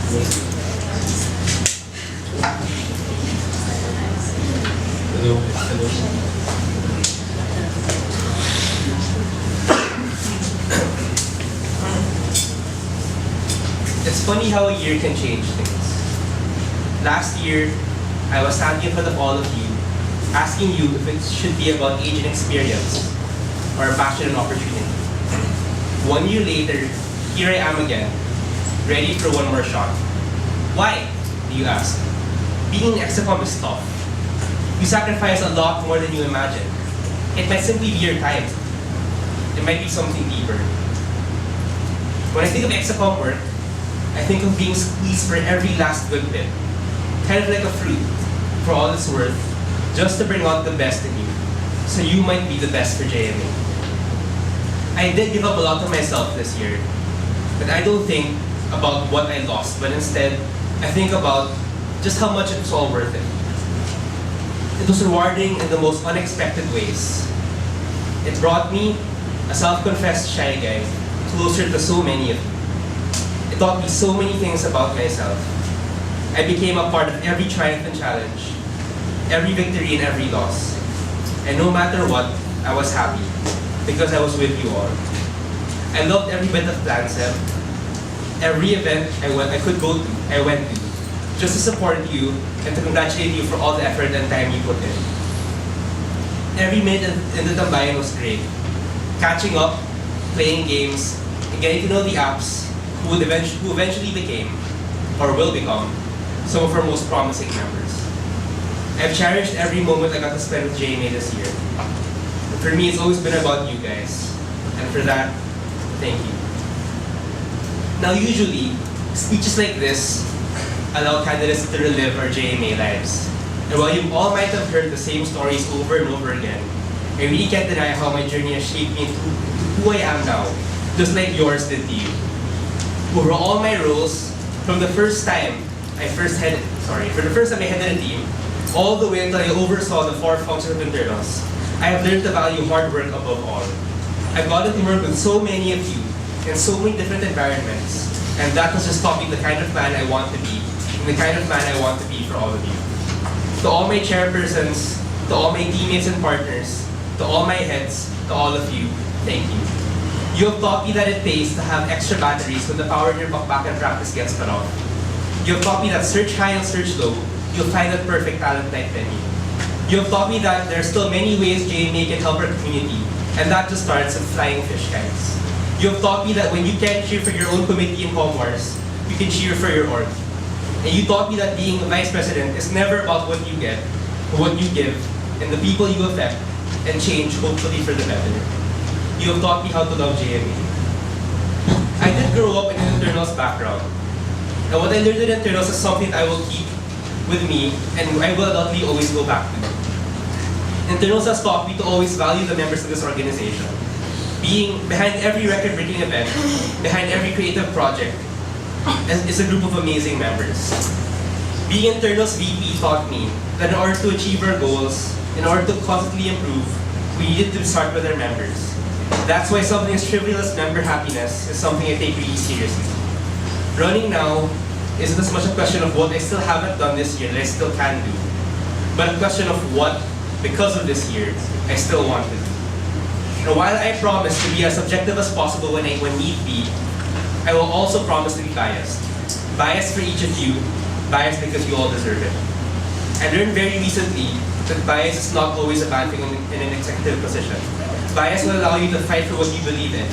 Hello. Hello. It's funny how a year can change things. Last year, I was standing in front of all of you, asking you if it should be about age and experience, or passion and opportunity. 1 year later, here I am again, ready for one more shot. Why, do you ask? Being an execom is tough. You sacrifice a lot more than you imagine. It might simply be your time. It might be something deeper. When I think of execom work, I think of being squeezed for every last good bit. Kind of like a fruit, for all it's worth, just to bring out the best in you, so you might be the best for JMA. I did give up a lot of myself this year, but I don't think about what I lost, but instead, I think about just how much it was all worth it. It was rewarding in the most unexpected ways. It brought me, a self-confessed shy guy, closer to so many of you. It taught me so many things about myself. I became a part of every triumph and challenge, every victory and every loss. And no matter what, I was happy, because I was with you all. I loved every bit of Plansep. Every event I could go to, I went to, just to support you and to congratulate you for all the effort and time you put in. Every minute in the Tambayan was great. Catching up, playing games, and getting to know the apps who eventually became, or will become, some of our most promising members. I've cherished every moment I got to spend with JMA this year. And for me, it's always been about you guys. And for that, thank you. Now usually, speeches like this allow candidates to relive our JMA lives. And while you all might have heard the same stories over and over again, I really can't deny how my journey has shaped me into who I am now, just like yours did to you. Over all my roles, from the first time I headed a team, all the way until I oversaw the 4 functions of internals, I have learned to value hard work above all. I've gotten to work with so many of you in so many different environments, and that has just taught me the kind of man I want to be, and the kind of man I want to be for all of you. To all my chairpersons, to all my teammates and partners, to all my heads, to all of you, thank you. You have taught me that it pays to have extra batteries when the power in your back and practice gets cut off. You have taught me that search high and search low, you'll find that perfect talent like Penny. You have taught me that there are still many ways JMA can help our community, and that just starts with flying fish kites. You have taught me that when you can't cheer for your own committee in Comwars, you can cheer for your org. And you taught me that being a vice president is never about what you get, but what you give, and the people you affect, and change, hopefully for the better. You have taught me how to love JMA. I did grow up in an internals background, and what I learned in internals is something I will keep with me, and I will adultly always go back to. Internals has taught me to always value the members of this organization. Being behind every record-breaking event, behind every creative project, is a group of amazing members. Being internals VP taught me that in order to achieve our goals, in order to constantly improve, we needed to start with our members. That's why something as trivial as member happiness is something I take really seriously. Running now isn't as much a question of what I still haven't done this year that I still can do, but a question of what, because of this year, I still want to do. And while I promise to be as objective as possible when need be, I will also promise to be biased. Biased for each of you, biased because you all deserve it. I learned very recently that bias is not always a bad thing in an executive position. Bias will allow you to fight for what you believe in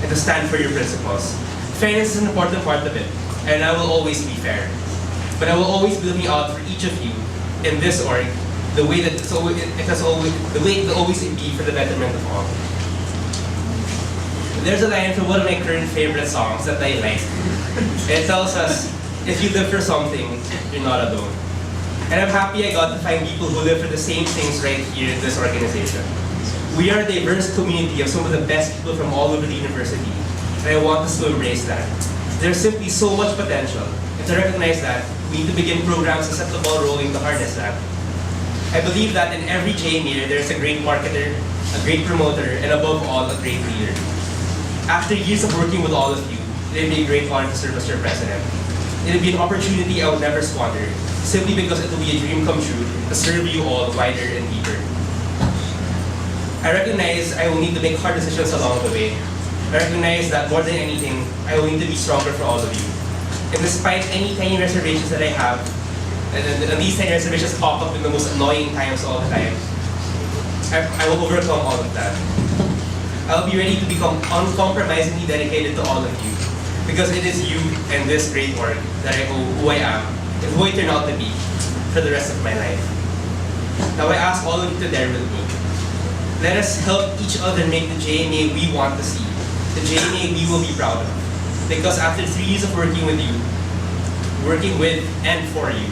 and to stand for your principles. Fairness is an important part of it, and I will always be fair. But I will always be looking out for each of you in this org the way that it will always be for the betterment of all. There's a line from one of my current favorite songs that I like. It tells us, if you live for something, you're not alone. And I'm happy I got to find people who live for the same things right here in this organization. We are a diverse community of some of the best people from all over the university, and I want us to embrace that. There's simply so much potential, and to recognize that, we need to begin programs and set the ball rolling to harness that. I believe that in every JMA, there's a great marketer, a great promoter, and above all, a great leader. After years of working with all of you, it would be a great honor to serve as your president. It would be an opportunity I would never squander, simply because it will be a dream come true to serve you all wider and deeper. I recognize I will need to make hard decisions along the way. I recognize that more than anything, I will need to be stronger for all of you. And despite any tiny reservations that I have, and these tiny reservations pop up in the most annoying times all the time, I will overcome all of that. I'll be ready to become uncompromisingly dedicated to all of you, because it is you and this great work that I owe who I am and who I turn out to be for the rest of my life. Now I ask all of you to dare with me. Let us help each other make the JMA we want to see, the JMA we will be proud of. Because after 3 years of working with you, working with and for you,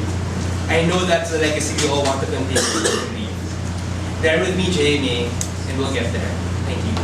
I know that's the legacy we all want to continue to leave. Dare with me, JMA, and we'll get there. Thank you.